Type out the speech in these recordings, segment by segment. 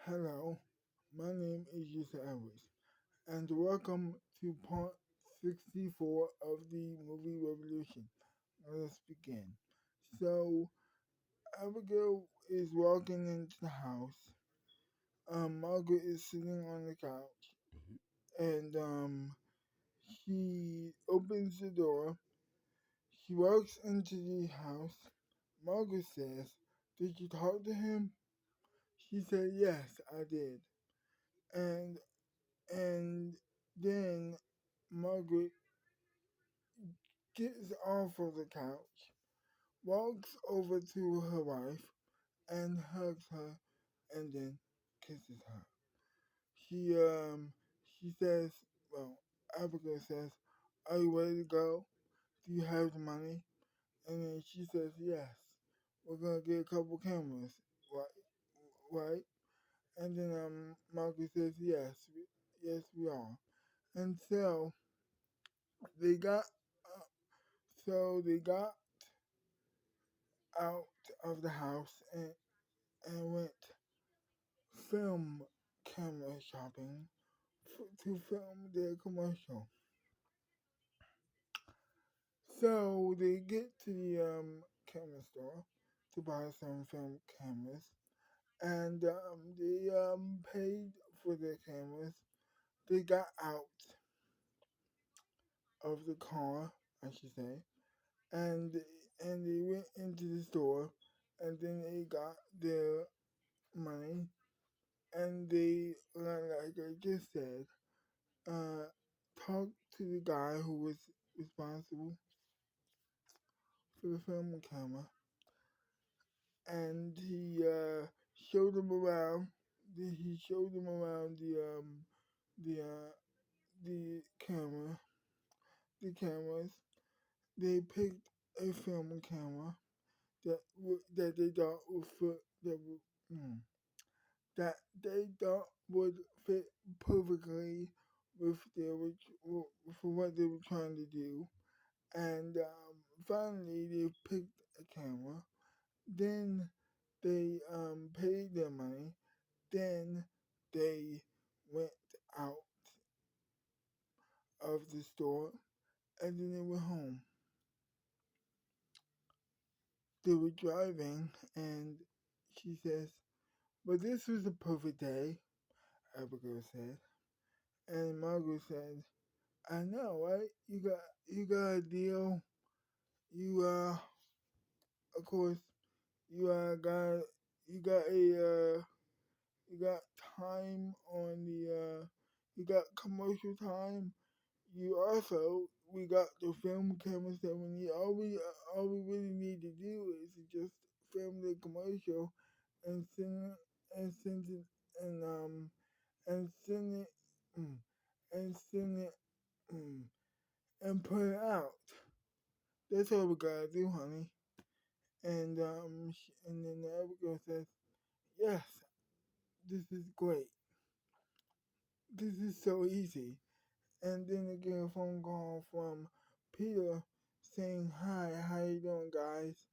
Hello, my name is yusef, and welcome to part 64 of the movie Revolution. Let's begin. So, Abigail is walking into the house. Margaret is sitting on the couch, and she opens the door. She walks into the house. Margaret says, "Did you talk to him?" She said, "Yes, I did." And and then Margaret gets off of the couch, walks over to her wife, and hugs her, and then kisses her. She says, well, Abigail says, "Are you ready to go? Do you have the money?" And then she says, "Yes. We're gonna get a couple cameras, right?" And then Margaret says, "Yes, yes, we are." And they got, they got out of the house and went film camera shopping to film their commercial. So they get to the camera store to buy some film cameras, and they paid for their cameras. They got out of the car, I should say, and they went into the store, and then they got their money, and they, like I just said, uh, talked to the guy who was responsible for the film camera, and he showed them around. He showed them around the uh, the cameras. They picked a film camera that they thought would fit mm, that they thought would fit perfectly with for what they were trying to do. And finally, they picked a camera. Then they paid their money. Then they went out of the store, and then they went home. They were driving, and she says, "But this was a perfect day," Abigail said. And Margaret said, "I know, right? You got a deal. You of course, you got you got you got time on you got commercial time. You also we got the film cameras that we need. All we really need to do is to just film the commercial and send it and and send it mm, and send it mm, and put it out. That's all we gotta do, honey." And then the other girl says, "Yes, this is great. This is so easy." And then they get a phone call from Peter saying, "Hi, how you doing, guys?"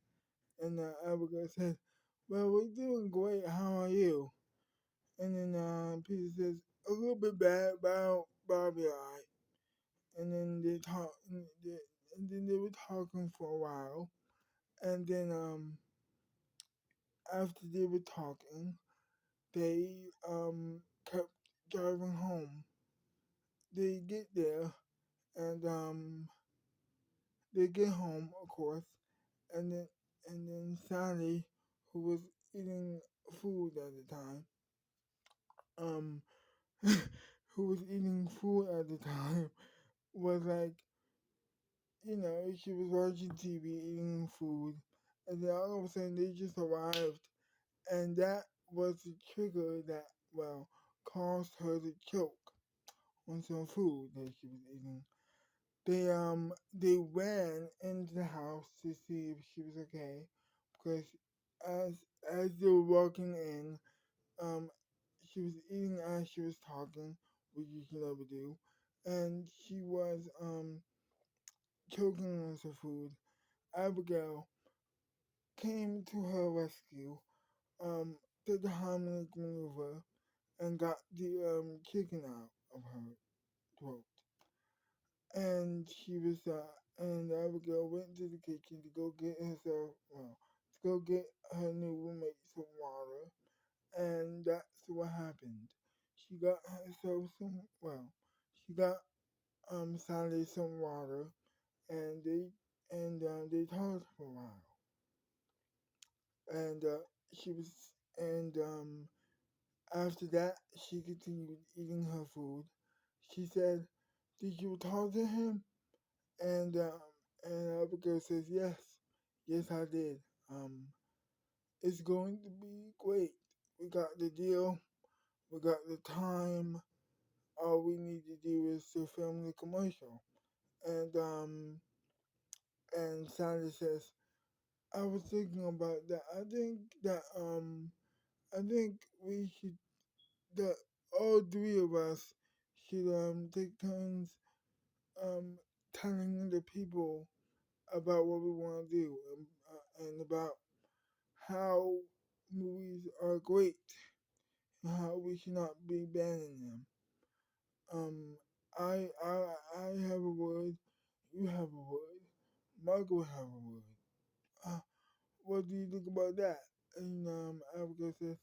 And Abigail says, "Well, we're doing great. How are you?" And then Peter says, "A little bit bad, but I'll be alright." And then and then they were talking for a while. And then after they were talking, they kept driving home. They get there, and they get home, of course, and then Sally, who was eating food at the time, um, who was eating food at the time, was like, she was watching TV, eating food, and then all of a sudden they just arrived, and that was the trigger that, well, caused her to choke on some food that she was eating. They ran into the house to see if she was okay, because as they were walking in, um, she was eating as she was talking, which you should never do, and she was choking on some food. Abigail came to her rescue, did the Heimlich maneuver, and got the chicken out of her throat. And and Abigail went to the kitchen to go get herself, well, to go get her new roommate some water. And that's what happened. She got herself she got Sally some water, and they talked for a while. And she was, and after that, she continued eating her food. She said, "Did you talk to him?" And Abigail says, "Yes, yes, I did. Um, it's going to be great. We got the deal. We got the time. All we need to do is to film the commercial." And Sandra says, "I was thinking about that. I think we should that all three of us should take turns um telling the people about what we want to do, and about how movies are great and how we should not be banning them. Um, I have a word, you have a word, Margaret will have a word. Uh, what do you think about that?" And Abigail says,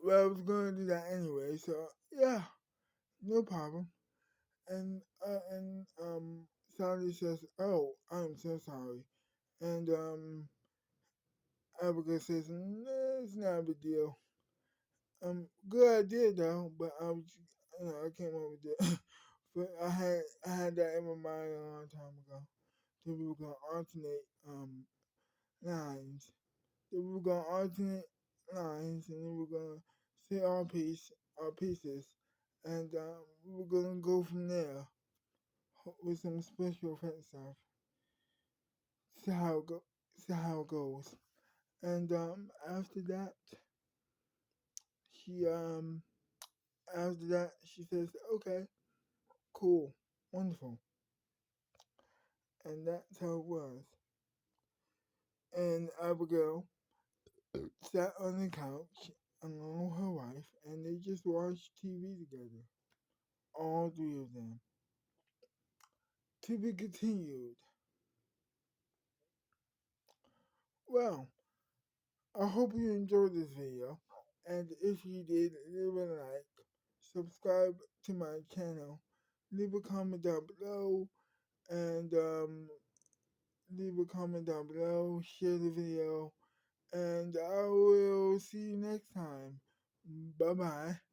"Well, I was going to do that anyway, so yeah, no problem." And Sally says, "Oh, I'm so sorry." And Abigail says, "Nah, it's not a big deal. Good idea though, but I came up with it. But I had that in my mind a long time ago. That we were gonna alternate lines. That we were gonna alternate lines, and then we were gonna say our pieces, and we were gonna go from there with some special effects stuff. See how it go. See how it goes." And she after that she says, "Okay, cool, wonderful," and that's how it was. And Abigail sat on the couch along with her wife, and they just watched TV together, all three of them. To be continued. Well, I hope you enjoyed this video, and if you did, leave a like, subscribe to my channel, leave a comment down below, and leave a comment down below, share the video, and I will see you next time. Bye bye.